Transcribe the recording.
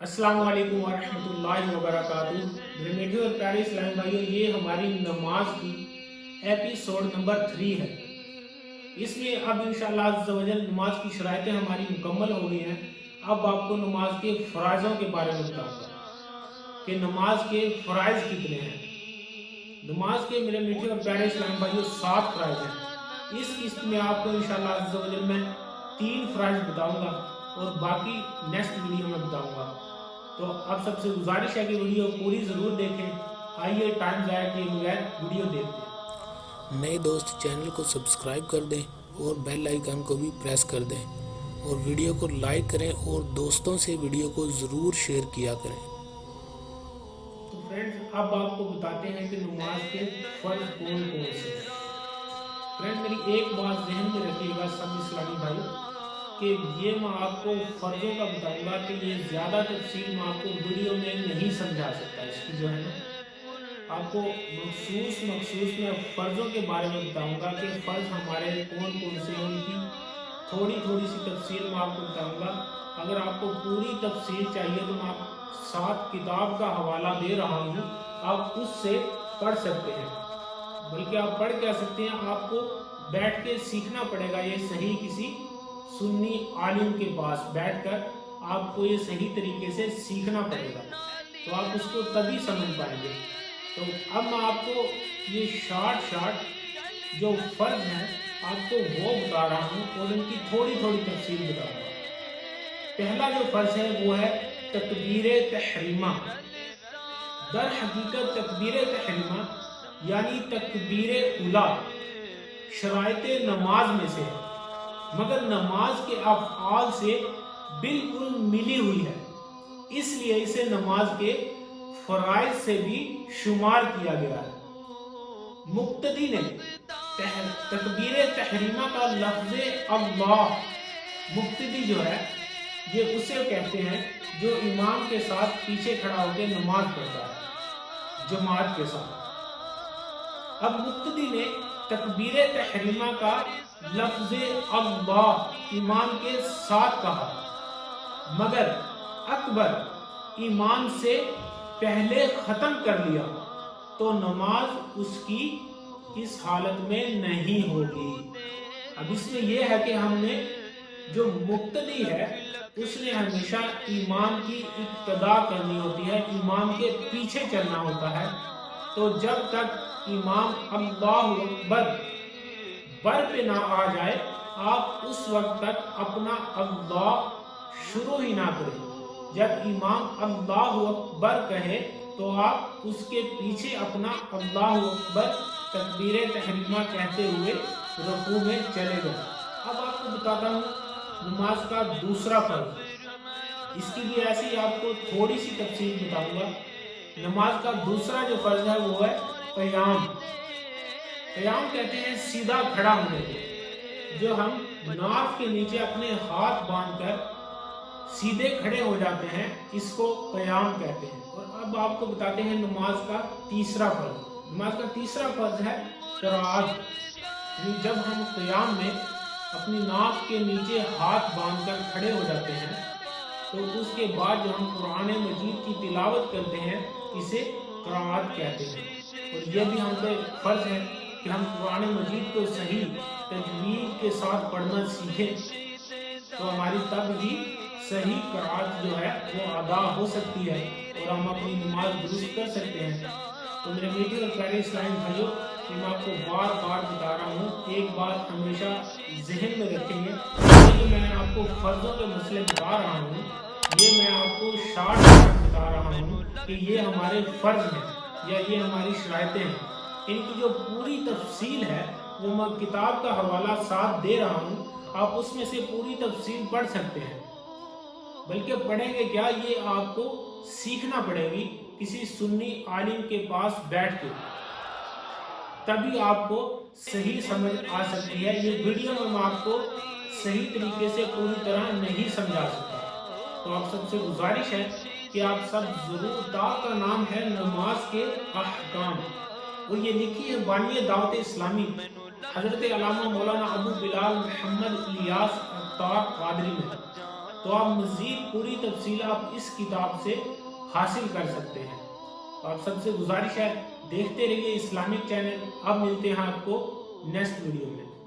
अस्सलाम वालेकुम वरहमतुल्लाहि वबरकातुहू। मेरे मीठे और प्यारे इस्लामी भाइयों, ये हमारी नमाज की एपिसोड नंबर 3 है। इसमें अब इंशाअल्लाह अज़्ज़ा वजल नमाज की शराइतें हमारी मुकम्मल हो गई हैं। अब आपको नमाज के फ़राइज़ों के बारे में बताऊंगा कि नमाज के फ़राइज़ कितने हैं। नमाज के मेरे मीठे और प्यारे इस्लामी भाइयों 7 फ़राइज़ हैं। इस किस्त में आपको इंशाअल्लाह अज़्ज़ा वजल मैं 3 फ़राइज़ बताऊंगा और बाकी नेक्स्ट वीडियो में बताऊंगा। तो आप सबसे गुजारिश है कि वीडियो पूरी ज़रूर देखें। आइए टाइम ज़ाया किए बगैर वीडियो देखते हैं। नए दोस्त चैनल को सब्सक्राइब कर दें और बेल आइकन को भी प्रेस कर दें और वीडियो को लाइक करें और दोस्तों से वीडियो को ज़रूर शेयर किया करें। तो फ्रेंड्स, अब आपको बताते हैं कि नमाज के फ़र्ज कौन कौन से हैं। फ्रेंड, मेरी एक बात जहन में रखिएगा सब इस्लामी भाई, कि ये मैं आपको फ़र्ज़ों का बताऊंगा कि ये ज़्यादा तफसील मैं आपको वीडियो में नहीं समझा सकता। इसकी जो है ना, आपको मखसूस मैं फ़र्ज़ों के बारे में बताऊंगा कि फ़र्ज़ हमारे कौन कौन से हैं, उनकी थोड़ी सी तफसील मैं आपको बताऊंगा। अगर आपको पूरी तफसील चाहिए तो मैं साथ किताब का हवाला दे रहा हूँ, आप उससे पढ़ सकते हैं। बल्कि आप पढ़ क्या सकते हैं, आपको बैठ के सीखना पड़ेगा। ये सही किसी सुन्नी आलिम के पास बैठकर आपको ये सही तरीके से सीखना पड़ेगा, तो आप उसको तभी समझ पाएंगे। तो अब मैं आपको ये शार्ट जो फ़र्ज हैं आपको वो बता रहा हूँ और उनकी थोड़ी तफसील बताऊंगा। पहला जो फ़र्ज है वो है तकबीर तहरीमा। दर हकीकत तकबीर तहरीमा यानी तकबीर उला शराइते नमाज में से है, मगर नमाज के अफ़आल से बिल्कुल मिली हुई है, इसलिए इसे नमाज के फ़राइज़ से भी शुमार किया गया है। मुक्तदी ने तकबीर तहरीमा का लफ्ज़ अल्लाह, मुक्तदी जो है ये उसे कहते हैं जो इमाम के साथ पीछे खड़ा होकर नमाज पढ़ता है जमात के साथ। अब मुक्तदी ने तकबीर तहरीमा का लफ्ज़ अल्लाह इमाम के साथ कहा, मगर अकबर इमाम से पहले ख़त्म कर लिया तो नमाज उसकी इस हालत में नहीं होगी। अब इसमें यह है कि हमने जो मुक्तदी है उसने हमेशा इमाम की इक्तदा करनी होती है, इमाम के पीछे चलना होता है। तो जब तक इमाम अल्लाहु अकबर बर पे ना आ जाए, आप उस वक्त तक अपना अल्लाह शुरू ही ना करें। जब इमाम अल्लाहु अकबर कहे तो आप उसके पीछे अपना अल्लाहु अकबर तकबीर तहरीमा कहते हुए रुकू में चले गए। अब आपको बताता हूँ नमाज का दूसरा फ़र्ज। इसकी भी ऐसी आपको थोड़ी सी तफसील बताऊंगा। नमाज का दूसरा जो फ़र्ज है वो है क़याम। क़याम कहते हैं सीधा खड़ा होने को। जो हम नाफ के नीचे अपने हाथ बांधकर सीधे खड़े हो जाते हैं, इसको क़याम कहते हैं। और अब आपको बताते हैं नमाज का तीसरा फ़र्ज। नमाज का तीसरा फ़र्ज है क़राअत। जब हम क़याम में अपनी नाफ के नीचे हाथ बांधकर खड़े हो जाते हैं तो उसके बाद जो हम कुरान मजीद की तिलावत करते हैं इसे क़राअत कहते हैं। और यह भी हम पे फ़र्ज है कि हम कुरान मजीद को सही तजवीद के साथ पढ़ना सीखें, तो हमारी तब ही सही क़राअत जो है वो अदा हो सकती है और हम अपनी नमाज दुरुस्त कर सकते हैं। तो मेरे मीठे और प्यारे इस्लामी भाइयों, मैं आपको बार बता रहा हूँ, एक बात हमेशा जहन में रखेंगे। जो मैं आपको फ़र्ज़ों के मसले बता रहा हूँ, ये मैं आपको शार्ट बता रहा हूँ कि ये हमारे फ़र्ज हैं या ये हमारी शराइतें हैं। इनकी जो पूरी तफसील है वो मैं किताब का हवाला साथ दे रहा हूँ, आप उसमें से पूरी तफसील पढ़ सकते हैं। बल्कि पढ़ेंगे क्या, ये आपको सीखना पड़ेगी किसी सुन्नी आलिम के पास बैठ के, तभी आपको सही समझ आ सकती है। ये वीडियो में मैं आपको सही तरीके से पूरी तरह नहीं समझा सकता। तो आप सबसे गुजारिश है कि आप सब ज़रूर, किताब का नाम है नमाज के अहकाम और ये लिखी है बानिए दावत इस्लामी हज़रत अल्लामा मौलाना अबू बिलाल मोहम्मद इलियास अत्तार कादरी ने। تو آپ مزید پوری تفصیل آپ اس کتاب سے حاصل کر سکتے ہیں۔ آپ سب سے گزارش ہے دیکھتے رہیے اسلامک چینل۔ اب ملتے ہیں آپ کو نیکسٹ ویڈیو میں۔